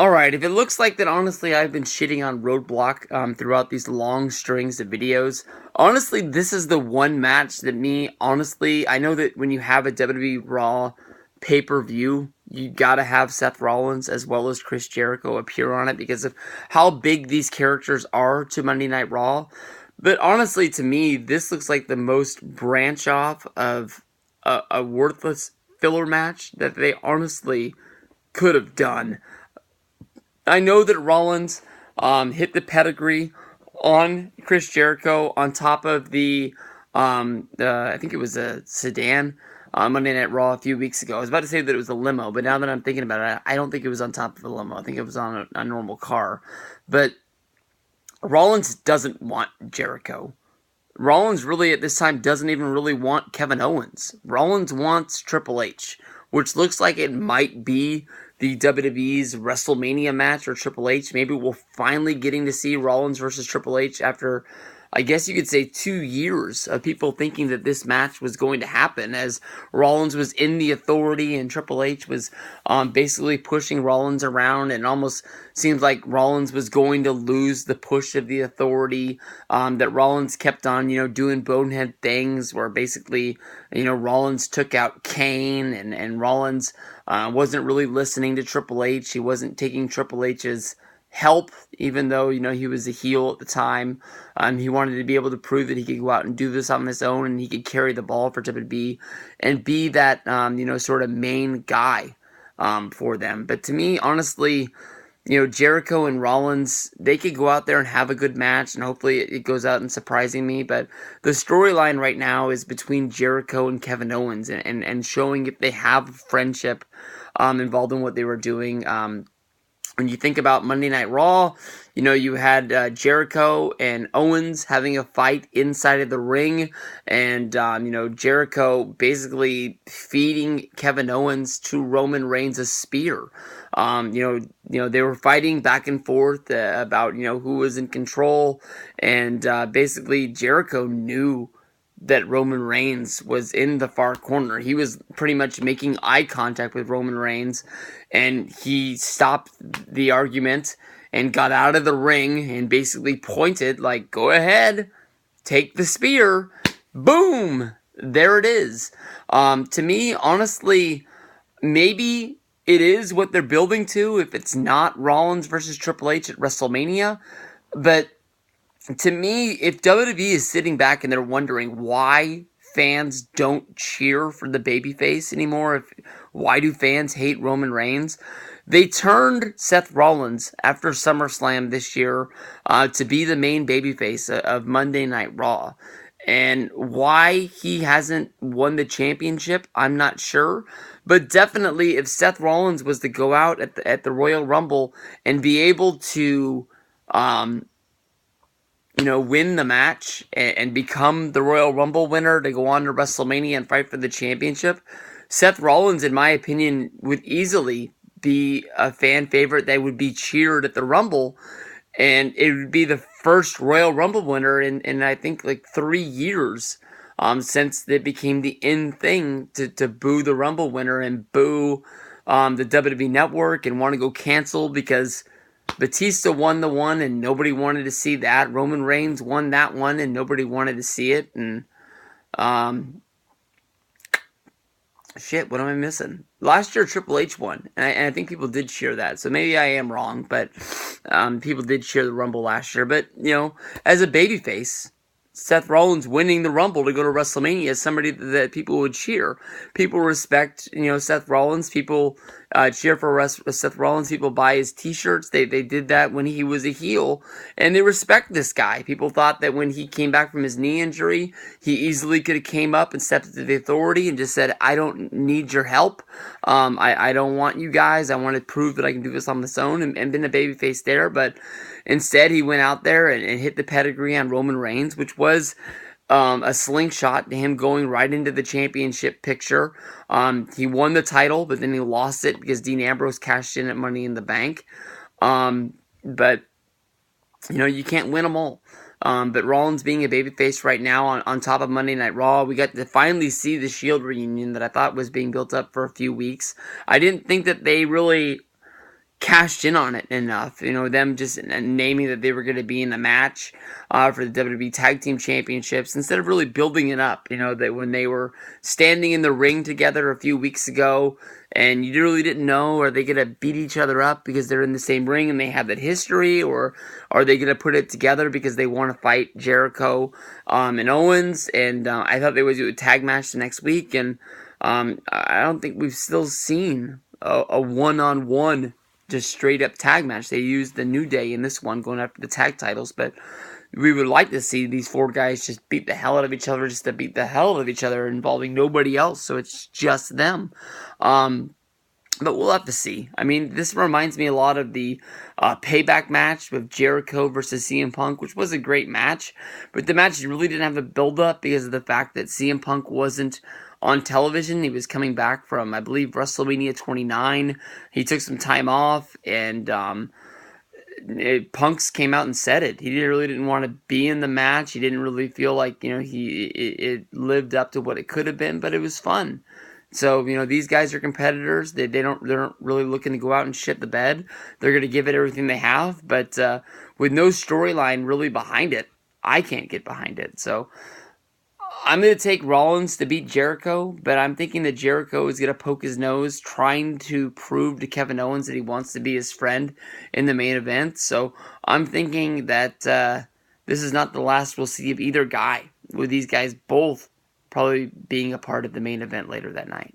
Alright, if it looks like that, honestly, I've been shitting on Roadblock throughout these long strings of videos. Honestly, this is the one match that honestly, I know that when you have a WWE Raw pay-per-view, you gotta have Seth Rollins as well as Chris Jericho appear on it because of how big these characters are to Monday Night Raw. But honestly, to me, this looks like the most branch off of a worthless filler match that they honestly could have done. I know that Rollins hit the pedigree on Chris Jericho on top of I think it was a sedan Monday Night Raw a few weeks ago. I was about to say that it was a limo, but now that I'm thinking about it, I don't think it was on top of a limo. I think it was on a normal car. But Rollins doesn't want Jericho. Rollins really at this time doesn't even really want Kevin Owens. Rollins wants Triple H, which looks like it might be the WWE's WrestleMania match for Triple H. Maybe we'll finally getting to see Rollins versus Triple H after, I guess you could say, 2 years of people thinking that this match was going to happen, as Rollins was in the Authority and Triple H was basically pushing Rollins around, and almost seems like Rollins was going to lose the push of the Authority, that Rollins kept on, doing bonehead things where basically, Rollins took out Kane, and Rollins wasn't really listening to Triple H. He wasn't taking Triple H's help, even though, he was a heel at the time. He wanted to be able to prove that he could go out and do this on his own, and he could carry the ball for WWE and be that, sort of main guy for them. But to me, honestly, Jericho and Rollins, they could go out there and have a good match, and hopefully it goes out and surprising me. But the storyline right now is between Jericho and Kevin Owens, and showing if they have a friendship involved in what they were doing. When you think about Monday Night Raw, you had Jericho and Owens having a fight inside of the ring, and Jericho basically feeding Kevin Owens to Roman Reigns' spear. They were fighting back and forth about who was in control, and basically Jericho knew that Roman Reigns was in the far corner. He was pretty much making eye contact with Roman Reigns, and he stopped the argument and got out of the ring and basically pointed like, go ahead, take the spear. Boom! There it is. To me, honestly, maybe it is what they're building to if it's not Rollins versus Triple H at WrestleMania, but to me, if WWE is sitting back and they're wondering why fans don't cheer for the babyface anymore, why do fans hate Roman Reigns, they turned Seth Rollins after SummerSlam this year to be the main babyface of Monday Night Raw. And why he hasn't won the championship, I'm not sure. But definitely, if Seth Rollins was to go out at the Royal Rumble and be able to win the match and become the Royal Rumble winner to go on to WrestleMania and fight for the championship, Seth Rollins, in my opinion, would easily be a fan favorite that would be cheered at the Rumble, and it would be the first Royal Rumble winner in I think like 3 years since it became the in thing to boo the Rumble winner and boo the WWE Network and want to go cancel because Batista won the one and nobody wanted to see that. Roman Reigns won that one and nobody wanted to see it. And shit, what am I missing? Last year Triple H won, and I think people did cheer that. So maybe I am wrong, but people did cheer the Rumble last year. But as a babyface, Seth Rollins winning the Rumble to go to WrestleMania is somebody that people would cheer. People respect, Seth Rollins. People cheer for Seth Rollins. People buy his t-shirts. They did that when he was a heel, and they respect this guy. People thought that when he came back from his knee injury, he easily could have came up and stepped into the Authority and just said, I don't need your help. I don't want you guys. I want to prove that I can do this on my own, and been a babyface there, but instead, he went out there and hit the pedigree on Roman Reigns, which was a slingshot to him going right into the championship picture. He won the title, but then he lost it because Dean Ambrose cashed in at Money in the Bank. But, you can't win them all. But Rollins being a babyface right now on top of Monday Night Raw, we got to finally see the Shield reunion that I thought was being built up for a few weeks. I didn't think that they really cashed in on it enough. You know, them just naming that they were going to be in the match for the WWE Tag Team Championships instead of really building it up. You know, that when they were standing in the ring together a few weeks ago and you really didn't know, are they going to beat each other up because they're in the same ring and they have that history, or are they going to put it together because they want to fight Jericho and Owens? And I thought they would do a tag match the next week, and I don't think we've still seen a one-on-one just straight up tag match. They used the New Day in this one going after the tag titles, but we would like to see these four guys just beat the hell out of each other, just to beat the hell out of each other, involving nobody else, so it's just them. But we'll have to see. I mean, this reminds me a lot of the Payback match with Jericho versus CM Punk, which was a great match. But the match really didn't have a build-up because of the fact that CM Punk wasn't on television. He was coming back from, I believe, WrestleMania 29. He took some time off, and Punk's came out and said it. He really didn't want to be in the match. He didn't really feel like, it lived up to what it could have been, but it was fun. So, these guys are competitors. They're not really looking to go out and shit the bed. They're going to give it everything they have, but with no storyline really behind it, I can't get behind it. So, I'm going to take Rollins to beat Jericho, but I'm thinking that Jericho is going to poke his nose, trying to prove to Kevin Owens that he wants to be his friend in the main event. So, I'm thinking that this is not the last we'll see of either guy, with these guys both probably being a part of the main event later that night.